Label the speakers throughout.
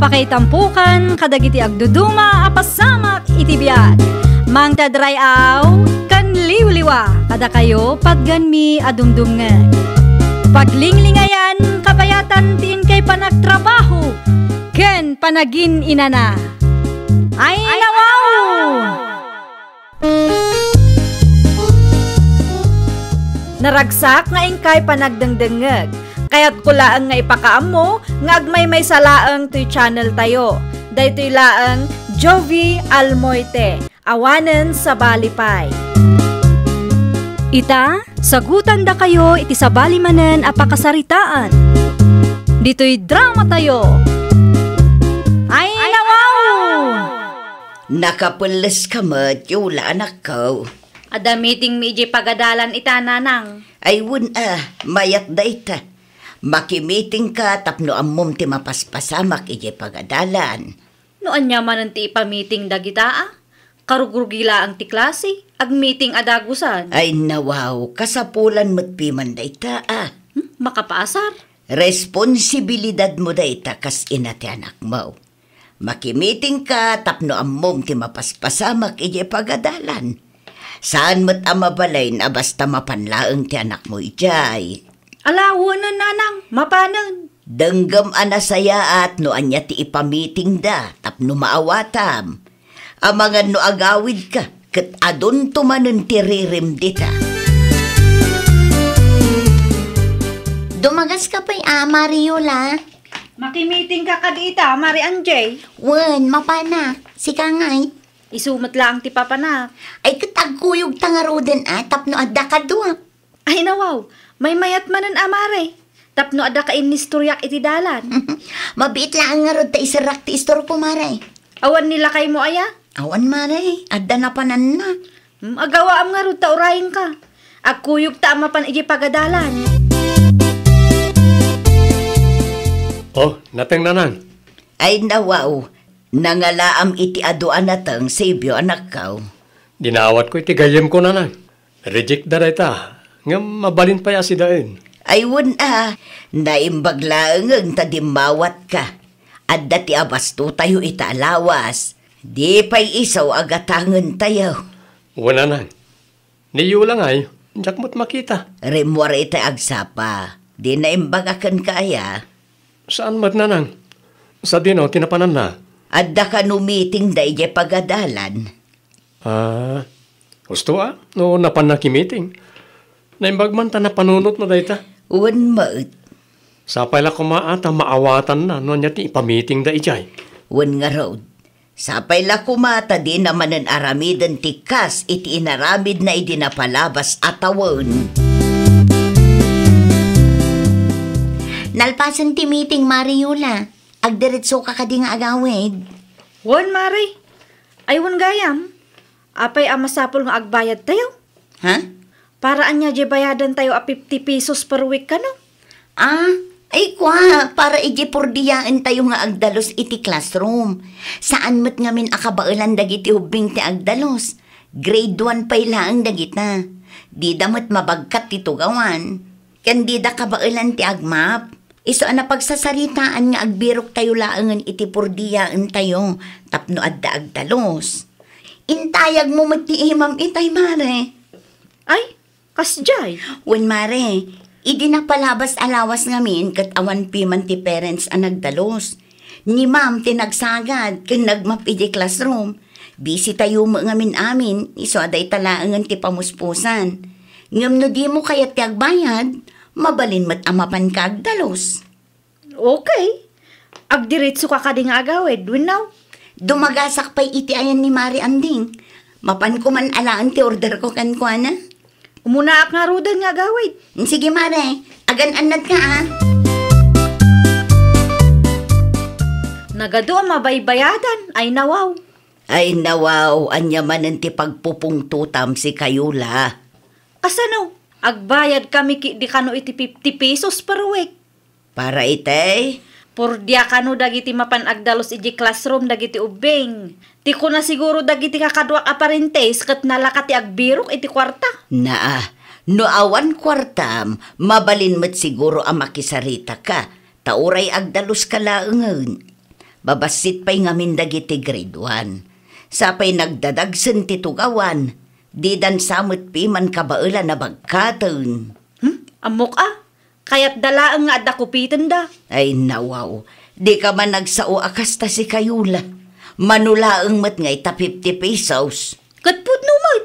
Speaker 1: Apakaitampukan kadagiti agduduma apasamak iti biag. Mangtadrayaw kan liwliwa kada kayo pagganmi adumdumngeg. Paglinglingayan kabayatan tiin kay panagtrabaho ken panagin inana. Ay nawaw! Naragsak nga ingkay panagdengdengeg. Kaya't kulaang nga ipakaam mo, nga agmay salaang to'y channel tayo. Dahito'y laang Jovi Almoite, awanen sa balipay. Ita, sagutan da kayo iti sa balimanen apakasaritaan. Dito'y drama tayo. Ay nawaw!
Speaker 2: Nakapulis ka mat, yula anak ko.
Speaker 1: Ada meeting mi iji pagadalan ita nanang.
Speaker 2: Ay wun mayat da ita. Makimiting ka tapno ammom ti mapaspasamak ije pagadalan.
Speaker 1: Noan niya man ti ipamiting dagita Karugurgila ang ti klase, ag meeting adagusan.
Speaker 2: Ay nawaw, kasapulan mo't piman da ita
Speaker 1: Makapaasar.
Speaker 2: Responsibilidad mo da ita kas ina ti anak mo. Makimiting ka tapno ammom ti mapaspasamak ije pagadalan. Saan mo't amabalay na basta mapanlaang ti anak mo ijay.
Speaker 1: Alawanan nanang, mapanan.
Speaker 2: Denggam anasaya at no anya ti ipamiting da, tapno maawatam. Amangan no agawid ka, kat adon tumanon ti ririm dita.
Speaker 3: Dumagas ka pa'y Mariola.
Speaker 1: Makimiting ka kadita, Mari Anjay.
Speaker 3: Wen, mapana. Sika nga'y.
Speaker 1: Isumat lang ti papanak.
Speaker 3: Ay katagkuyog tangaroden tapno adda ka duwa.
Speaker 1: Ay nawaw, may mayat manan amare. Tapno ada ka inistoryak iti dalan.
Speaker 3: Mabiit lang nga rod ta isarak ti istor ko, Maray.
Speaker 1: Awan nila kay mo aya?
Speaker 3: Awan, Maray. Adda na panan na.
Speaker 1: Agawa am nga rod ta urayin ka. Agkuyog ta amapan iti pagadalan.
Speaker 4: Oh, nateng nanang.
Speaker 2: Ay nawaw, nangalaam iti aduan natang sebyo anak ko.
Speaker 4: Dinawat ko iti gayem ko nanang. Reject da reta. Nga mabalin pa ya si dain.
Speaker 2: Ay wun naimbag laeng tadimawat ka. At dati abasto tayo italawas. Di pa'y isaw agatangan tayo.
Speaker 4: Wala nang. Niyo lang ay, jak mo't makita.
Speaker 2: Remwar ita agsapa. Di naimbag akan kaya.
Speaker 4: Saan mat nanang? Sa dino, tinapanan na.
Speaker 2: At da ka numiting da ije pagadalan.
Speaker 4: Gusto no napan na kimiting. Naimbag man ta na panunot na dayta.
Speaker 2: Uwan maut.
Speaker 4: Sapay la kumaata maawatan na no niya ti ipamiting da ijay.
Speaker 2: Uwan nga road. Sapay la kumata di naman ang aramidan ti kas iti inaramid na idinapalabas atawon.
Speaker 3: Nalpasan ti meeting, Mariola. Agdiretso ka kadi nga agawid.
Speaker 1: Wan, Mari. Ay wan gayam. Apay amasapol nga agbayad tayo.
Speaker 2: Ha?
Speaker 1: Paraan niya di bayadan tayo a 50 pesos per week ka, no?
Speaker 3: Ay kwa, para iji pordiyaan tayo nga agdalos iti classroom. Saan mo't ngamin akabailan dagiti hubing ti agdalos. Grade 1 pa'y laang dagita. Di damat mabagkat ti tugawan. Kandida kabailan ti agmap. Iso na pagsasaritaan nga agbirok tayo laangan iti pordiyaan tayo. Tapno adda agdalos. Intayag mo mati imam itay, Mare.
Speaker 1: Ay, kasjay.
Speaker 3: Wen, Mare, idi na palabas alawas ngamin kat awan piman ti parents ang nagdalos. Ni ma'am tinagsagad ken nagmap iti classroom. Busy tayo mo ngamin amin, iso aday talaangan ti pamuspusan. Ngam no di mo kaya ti agbayad, mabalin mat amapan ka agdalos.
Speaker 1: Okay. Agdiretso ka kadi nga agawid, winaw.
Speaker 3: Dumagasak pa'y iti ayan ni Mari Anding. Mapan ko man alaan ti order ko kan kwa na.
Speaker 1: Umunaak nga rudan nga agawid.
Speaker 3: Sige, Mare, agan-anad ka
Speaker 1: Nagado ang mabaybayadan, ay nawaw.
Speaker 2: Ay nawaw, anya man ang ti pagpupungtutam si Kayula.
Speaker 1: Kasano? Agbayad kami di kano iti 50 pesos per week.
Speaker 2: Para ite?
Speaker 1: Por dia kano dagiti mapan agdalos iji classroom dagiti ubeng. Ti ko na siguro dagiti kakadwak aparentes kat nalakat ti agbirok iti kwarta.
Speaker 2: No awan kwartam, mabalin mo't siguro ang makisarita ka. Tauray agdalos ka laangan. Babasit pa'y ngamin dagiti grade 1. Sapay nagdadagsan ti tugawan, di dan samot pi man kabaela na bagkatan.
Speaker 1: Amok kaya't dalaang nga adda kupitan da.
Speaker 2: Ay nawaw, di ka man nagsao akasta si Kayula. Manulaang mat ngay ta 50 pesos.
Speaker 1: Katpud numot,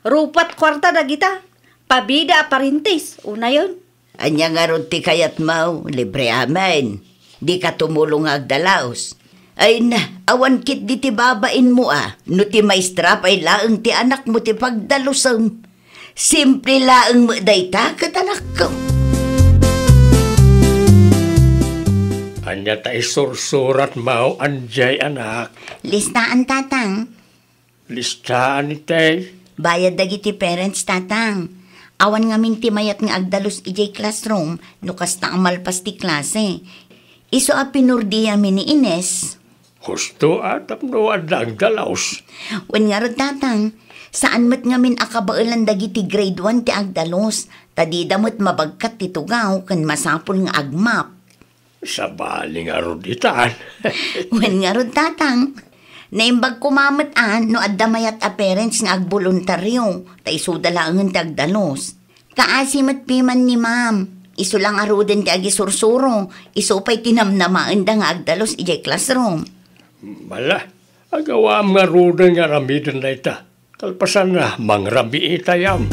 Speaker 1: rupat kwarta da kita. Pabida parintis, una yun.
Speaker 2: Anya nga ron ti kayat mau, libre amen. Di ka tumulong agdalaos. Ay na, awan kit di ti babain mo no ti maestra pa'y laang ti anak mo ti pagdalusam. Simple laang mo dayta kat anak ko.
Speaker 4: Anya tayo sursurat mau anjay anak.
Speaker 3: Listaan, tatang.
Speaker 4: Listaan itay.
Speaker 3: Bayad dagiti parents, tatang. Awan nga min timayat nga agdalos ijay classroom, nukas na amalpas ti klase. Iso a pinurdiya mi ni Ines.
Speaker 4: Gusto tapno adang dalaos.
Speaker 3: Wen nga rod, tatang. Saan mat nga min akabailan dagiti grade 1 ti agdalos, tadida mo't mabagkat ti tugaw kan masapul nga agmap.
Speaker 4: Sa baling arod itaan.
Speaker 3: Wen nga rod, tatang. Naimbag kumamat no addamayat a parents nga agboluntaryo, ta iso dalangan ti agdalos. Kaasimat piman ni ma'am, iso lang aroden ti agisursuro, iso pa'y tinamnamaan da nga agdalos ijay classroom.
Speaker 4: Mala, agawa nga rudan nga ramidan na ita. Kalpasan na, mangrabi itayam.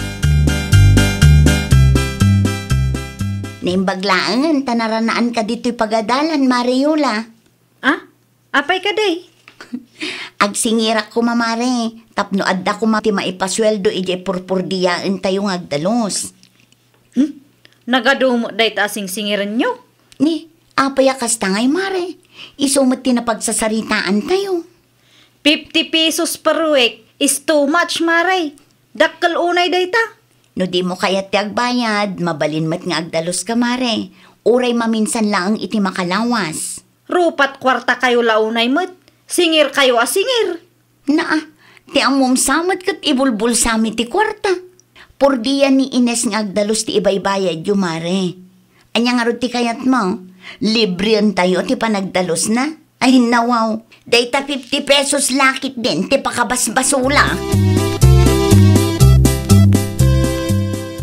Speaker 3: Naimbaglaan, tanaranaan ka dito'y pagadalan, Mariola.
Speaker 1: Apay ka day?
Speaker 3: Agsingirak ko, mamare. Tapno adda ko mati maipasweldo ijay purpurdiyaan tayo nga agdalos.
Speaker 1: Nagadumo day ta sing-singiran nyo.
Speaker 3: Ni, apaya kastangay, mare. Isumot na pagsasaritaan tayo.
Speaker 1: 50 pesos per week is too much, maray. Dakkal unay day ta.
Speaker 3: No di mo kaya ti agbayad, mabalin mat nga agdalos ka, mare. Uray maminsan lang iti makalawas.
Speaker 1: Rupat kwarta kayo launay mo't. Singir kayo singir.
Speaker 3: Ti amom samot kat ibulbul sami ti kwarta. Purdiya ni Ines nga agdalos ti ibaybayad yu, mare. Anya nga ti kayat mo, libriyan tayo ti panagdalos na. Ay nawaw, dayta 50 pesos lakit din ti pakabasbasula.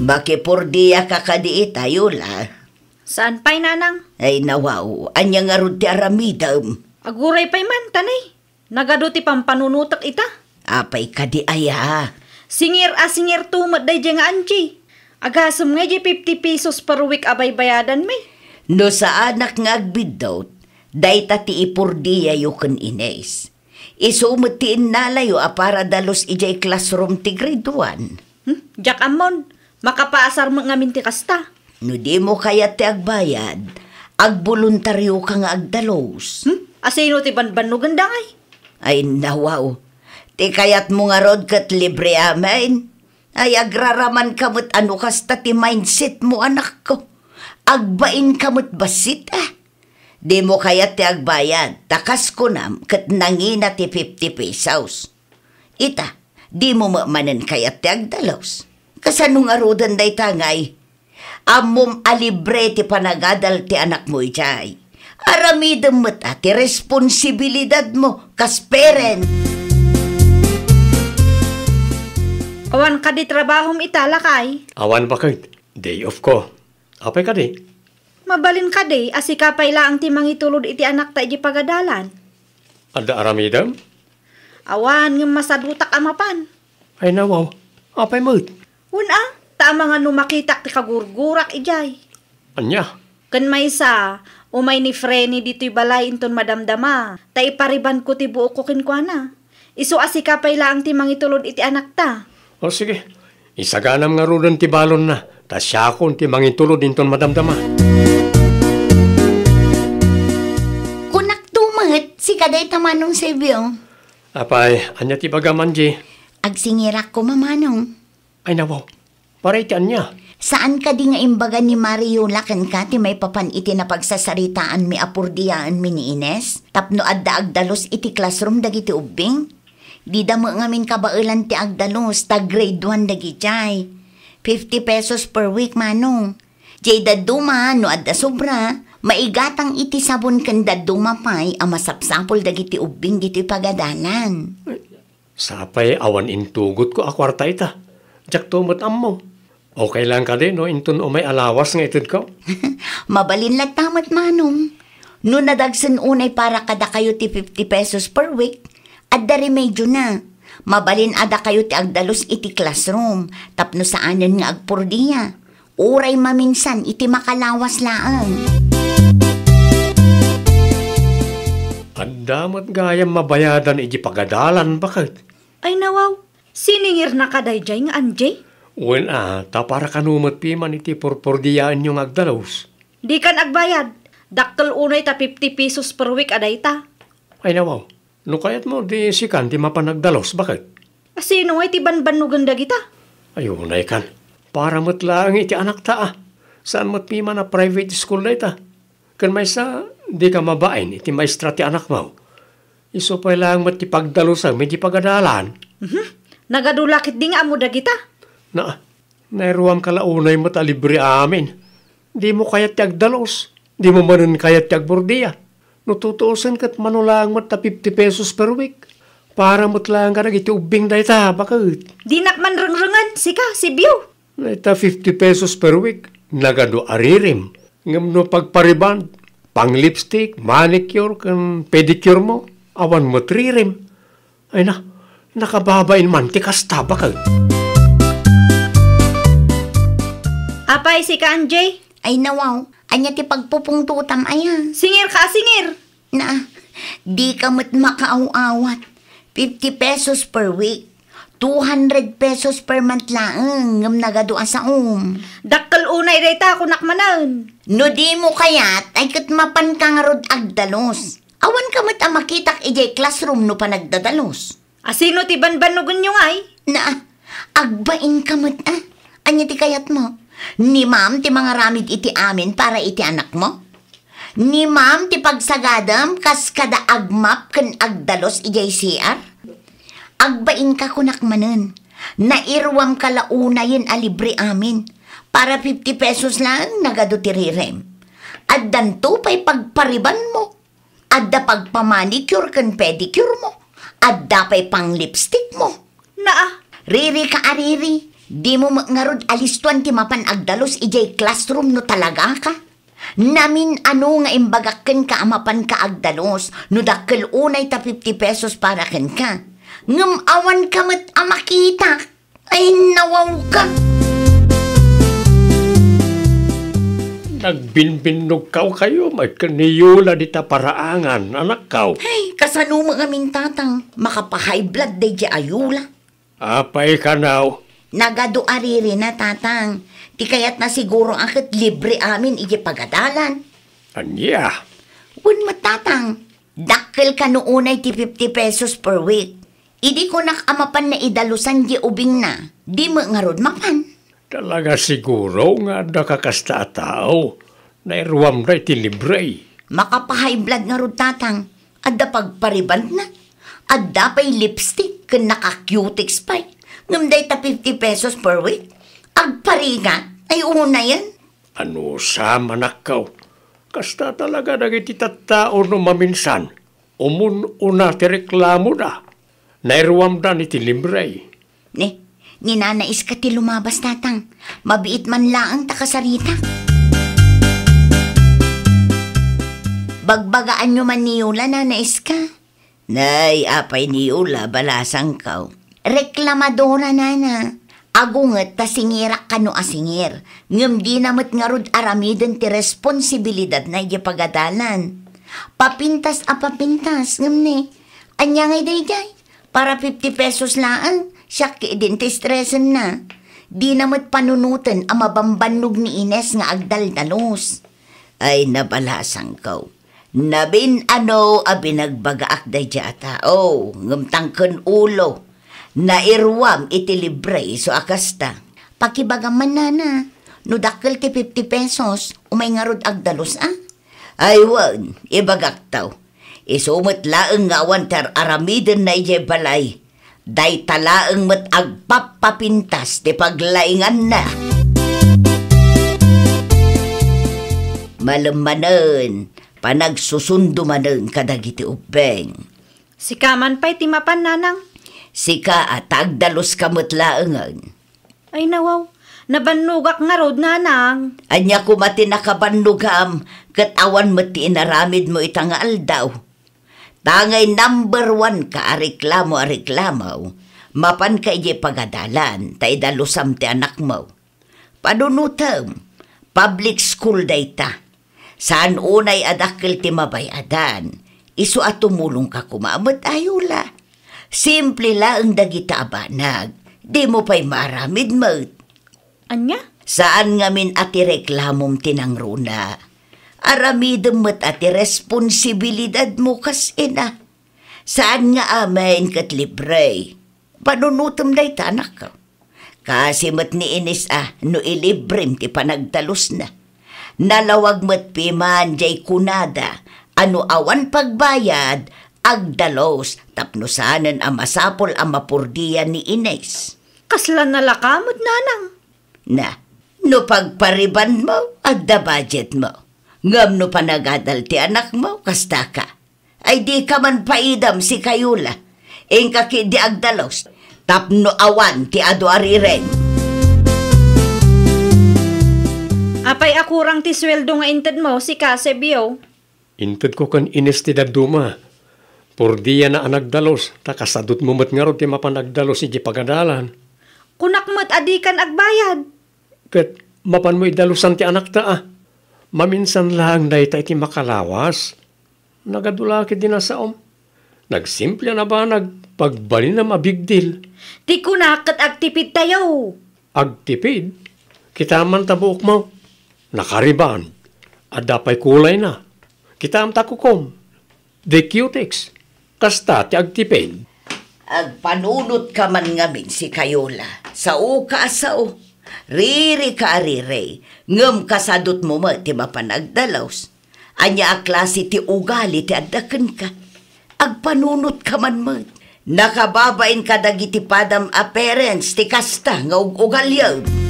Speaker 2: Makipurdiya ka kadi tayo la.
Speaker 1: Saan pa'y nanang?
Speaker 2: Ay nawaw, anya nga ron ti aramidam.
Speaker 1: Aguray pa'y man, tanay. Nagaduti pang panunutak ita.
Speaker 2: Apay kadi aya.
Speaker 1: Singir tumat day nga anji. Agasam nga 50 pesos per week abay bayadan may.
Speaker 2: No sa anak nga agbidot, dayta ti ipurdiya yu kan Ines. Isumot ti inalayo para dalos ijay classroom ti grade 1.
Speaker 1: Jak amon, makapaasar mo ngamin ti kasta.
Speaker 2: No di mo kaya ti agbayad, agboluntaryo ka nga agdalos.
Speaker 1: Asino ti banbanugan dangay?
Speaker 2: Ay nawaw, ti kayat mo nga rod kat libre amin. Ay agraraman kamot ano kasta ti mindset mo, anak ko. Agbain kamot basit Di mo kaya ti agbayad, takas ko nam kat nangina ti 50 pesos. Ita, di mo maamanan kaya ti agdalos. Kasanong arudan day tangay, amom alibre ti panagadal ti anak mo ijay. Aramidam mo't ti responsibilidad mo kas parent.
Speaker 1: Awan ka di trabahom itala kay.
Speaker 4: Awan bakit? Day off ko. Apay ka di?
Speaker 1: Mabalin ka di, asikapay laang ti mangitulod iti anak ta iti pagadalan.
Speaker 4: Ada aramidam?
Speaker 1: Awan ng masadutak amapan.
Speaker 4: Ay nawaw, apay mo't?
Speaker 1: Una, tama nga numakitak ti kagurgurak ijay.
Speaker 4: Anya?
Speaker 1: Kan may sa, umay ni Frenny dito'y balay inton madamdama, ta ipariban ko ti buo ko kinkwana. Isu asikapay laang ti mangitulod iti anak ta.
Speaker 4: O sige, isaganam nga rudan ti balon na, ta siya akong ti mangitulod inton madamdama.
Speaker 3: Kunak tumat, si kaday tamanong Sebyo.
Speaker 4: Apay, anya ti bagamanji?
Speaker 3: Agsingirak ko, mamanong.
Speaker 4: Ay nawaw, paray ti anya.
Speaker 3: Saan ka di nga imbaga ni Mariola kan ka ti may papan iti na pagsasaritaan mi apurdiyaan mi ni Ines? Tapno adda agdalos iti classroom dagiti ubing? Di da mo ngamin kabailan ti agdalos ta grade 1 dagiti 50 pesos per week, manong. Jay da duma no adda sobra, Maigatang iti sabon kanda dumapay ang masapsapol dagiti ubing diti pagadalan.
Speaker 4: Sapay awan intugot ko akwarta ita. Jak tumot ammo. Okay lang ka din, no? Intun o may alawas nga itid ko.
Speaker 3: Mabalin lang tamat manong. No nadagsan unay para kada kayo ti 50 pesos per week, adda remedyo na. Mabalin ada kayo ti agdalos iti classroom, tapno saanan nga agpurdiya. Uray maminsan iti makalawas laang.
Speaker 4: Damat gayam mabayadan iti pagadalan, bakit?
Speaker 1: Ay nawaw, siningir na kaday jay nga anjay?
Speaker 4: Well, ta para kanumot piman iti purpurdiyaan yung agdalos.
Speaker 1: Di kan agbayad. Dakkel unay ta 50 pesos per week aday ta.
Speaker 4: Ay nawaw, no kayat mo di sikan di mapanagdalos, bakit?
Speaker 1: Sino ay ti banbanugan dagita?
Speaker 4: Ayun ay kan, para matlaang iti anak ta Saan mo't piman na private school na ita? Kan may sa, di ka mabain iti maestra ti anak mo. Iso pa lang mat ti pagdalusan, may di pagadalan.
Speaker 1: Nagadulakit di nga amo dagita.
Speaker 4: Nairuam kalaunay mo't alibre amin. Di mo kayat ti agdalos. Di mo manin kayat ti agbordiya. Nututuusan kat manulang mo't ta 50 pesos per week. Para mo't lang ka nagiti ubing da ita, bakit?
Speaker 1: Di nakman rengrengan, sika, si Biyo.
Speaker 4: Ita 50 pesos per week. Nagado aririm. Ngam no pagpariban, pang lipstick, manicure, kan pedicure mo, awan mo tririm. Ay nakababain man, tikas taba ka.
Speaker 1: Apay si ka, Anjay?
Speaker 3: Ay nawaw, anya ti pagpupungtutam aya.
Speaker 1: Singir ka, singir.
Speaker 3: Di ka mat makaaw-awat. 50 pesos per week. 200 pesos per month lang ngam nagadua sa
Speaker 1: Dakkel unay dayta ako nakmanan.
Speaker 3: No di mo kayat ay kat mapan ka nga rod agdalos. Awan ka mat makitak ijay classroom no pa nagdadalos.
Speaker 1: Asino ti banbanugan nyo ay?
Speaker 3: Agbain ka mat Anya ti kayat mo? Ni ma'am ti mga ramid iti amin para iti anak mo? Ni ma'am ti pagsagadam kas kada agmap kan agdalos ijay CR? Agbain ka kunak manen. Nairwam ka launa yun alibre amin. Para 50 pesos lang nagado tirirem. Addan to pa'y pagpariban mo. Adda pagpamanicure kan pedicure mo. Adda pa'y pang lipstick mo. Riri ka ariri. Di mo ngarod alistuan ti mapan agdalos ijay classroom no talaga ka. Namin ano nga imbagakken ka amapan ka agdalos. No dakkel unay ta 50 pesos para ken ka. Ngam awan ka mat amakita. Ay nawaw ka.
Speaker 4: Nagbinbinog kayo, may kaniyula di ta paraangan, anak kaw.
Speaker 3: Ay, kasano mga mintatang, makapahay blood day di ayula.
Speaker 4: Apay ka naw.
Speaker 3: Nagado ariri na tatang, ti kayat na siguro akit libre amin iji pagadalan.
Speaker 4: Anya?
Speaker 3: Un matatang, dakkel ka noonay ti 50 pesos per week. Idi ko nakamapan na idalusan di ubing na, di mo nga rod mapan.
Speaker 4: Talaga siguro nga nakakasta tao. Nairuam na iti libre.
Speaker 3: Makapahay blood nga rod tatang, adda pagpariband na. Adda pa'y lipstick kan naka-cutics pa'y. Ngamday ta 50 pesos per week. Agpariga, ay una yan.
Speaker 4: Ano sa manakaw? Kasta talaga nagiti tattao no maminsan. Una ti reklamo na. Nairuam na iti libre.
Speaker 3: Ninanais ka ti lumabas tatang. Mabiit man laang takasarita. Bagbagaan nyo man niyula, nanais ka.
Speaker 2: Nay, apay niyula, balasang kaw.
Speaker 3: Reklamadora, nana. Agunget ta singirak kano asingir. Ngam di namat nga rod aramiden ti responsibilidad na pagadalan. Papintas a papintas, ngam ni. Anya ngay day. Para 50 pesos lang, siya din ti stresan na. Di namat panunutan ang mabambanog ni Ines nga agdaldalos.
Speaker 2: Ay nabalasang kaw. Nabin abinagbagaak day jata. Ngamtangken ulo. Nairwam iti libre so akasta.
Speaker 3: Pakibagaman nana. No dakkel ti 50 pesos, umay nga rod agdalos
Speaker 2: Ay wan, ibagak taw. Isumot laeng ngawan tar aramiden na ije balay. Day talaeng mat agpapapintas ti paglaingan na. Malamanan, panagsusundo manan kadagiti ubeng.
Speaker 1: Sika man pa'y timapan nanang.
Speaker 2: Sika at agdalos kamot laangan.
Speaker 1: Ay nawaw, nabanugak nga rod nanang.
Speaker 2: Anya ko mati nakabandugam, katawan mati inaramid mo itang aldaw. Tangay number 1 ka ariklamo, mapan ka ije pagadalan, tay dalusam ti anak mo. Panunutam, public school dayta. Saan unay adakil ti mabayadan, iso at tumulong ka kumamot ayula. Simple lang dagita abanag, di mo pa'y maramid mo.
Speaker 1: Anya?
Speaker 2: Saan ngamin ati reklamom tinangruna? Aramidem mo't ati responsibilidad mo kas ina. Saan nga amin kat libre? Panunutom day tanak ka. Kasi mo't ni inis no ilibrem ti panagtalos na. Nalawag mo't piman jay kunada, ano awan pagbayad, agdalos, tapnusanan ang masapol ang mapurdiyan ni Ines.
Speaker 1: Kaslan na lakamot nanang.
Speaker 2: Na, no pagpariban mo, agda budget mo. Ngam no panagadal ti anak mo, kasta ka. Ay di ka man paidam si Kayula. Engka ki di agdalos, tapno awan ti ado ariren.
Speaker 1: Apay akurang ti sweldo nga inted mo, si Kasebyo.
Speaker 4: Inted ko kan Ines ti daduma. Purdiya na anagdalos, takasadot mo mat nga ro ti mapanagdalos iti pagadalan.
Speaker 1: Kunak mo't adikan agbayad.
Speaker 4: Kat mapan mo idalusan ti anak ta Maminsan lang dahi ta iti makalawas. Nagadulaki din na saom. Nagsimple na ba nagpagbali na mabigdil?
Speaker 1: Di kunak kat agtipid tayo.
Speaker 4: Agtipid? Kitaman tabuok mo. Nakariban. At dapay kulay na. Kitam takukom. The cutex. Kasta ti agtipid.
Speaker 2: Agpanunot ka man ngamin si Kayula. Sao ka sao. Riri ka arire. Ngam kasadot mo mo ti mapanagdalaws. Anya a klase ti ugali ti adaken ka. Agpanunot ka man mo. Nakababain ka dagiti padam a parents ti kasta nga ugalyaw.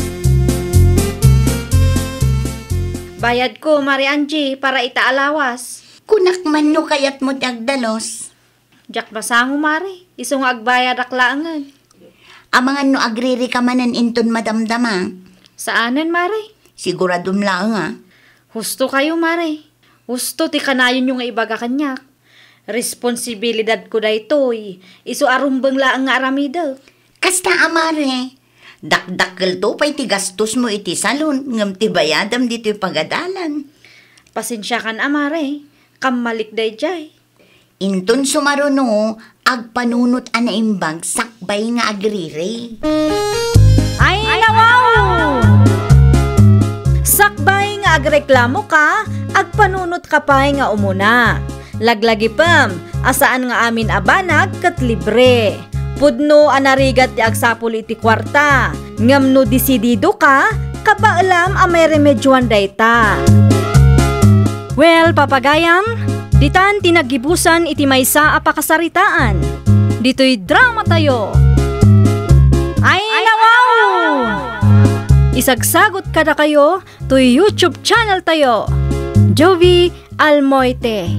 Speaker 1: Bayad ko, Mari Angie, para itaalawas.
Speaker 3: Kunak man no kayat mo dagdalos.
Speaker 1: Jak basango, Mari. Isong agbayad aklaangan.
Speaker 3: Amangan no agriri ka manan inton madamdama.
Speaker 1: Saanan, Mari?
Speaker 3: Siguradum lang
Speaker 1: Husto kayo, Mari. Husto ti kanayon yung ibaga kanyak. Responsibilidad ko da ito'y. Iso arumbang laang nga aramida.
Speaker 3: Kasta amare. Dakdakkel to pa'y ti gastos mo iti salon. Ngam ti bayadam dito yung pagadalan.
Speaker 1: Pasensya kan, Amare. Kamalik day jay.
Speaker 3: Inton sumaruno, agpanunot ana imbag sakbay nga agriri.
Speaker 1: Ay, nawaw! Sakbay nga agreklamo ka, agpanunot ka pa'y nga umuna. Laglagi pam, asaan nga amin abanag kat libre. Pudno anarigat ti agsapul iti kwarta. Ngam no disidido ka, kabaalam may remedyoan dayta. Well, papagayam, ditan tinagibusan iti maysa a pakasaritaan. Dito'y drama tayo. Ay, nawaw! Isagsagot kada kayo to YouTube channel tayo. Jovi Almoite.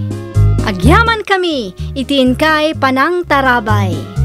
Speaker 1: Agyaman kami, itiin kay Panang Tarabay.